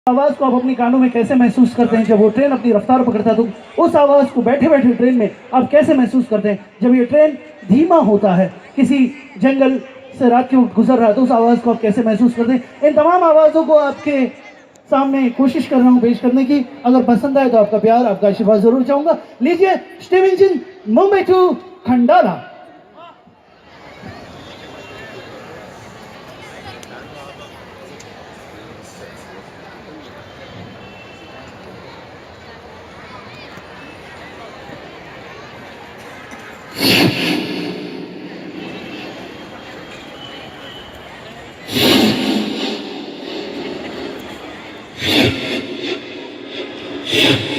आवाज़ को आप अपने कानों में कैसे महसूस करते हैं जब वो ट्रेन अपनी रफ्तार पकड़ता है? तो उस आवाज़ को बैठे बैठे ट्रेन में आप कैसे महसूस करते हैं जब ये ट्रेन धीमा होता है, किसी जंगल से रात के गुजर रहा है, तो उस आवाज़ को आप कैसे महसूस करते हैं? इन तमाम आवाज़ों को आपके सामने कोशिश कर रहा हूँ पेश करने की। अगर पसंद आए तो आपका प्यार, आपका आशीर्वाद जरूर चाहूँगा। लीजिए Steven Mumbai to Khandala. Yeah.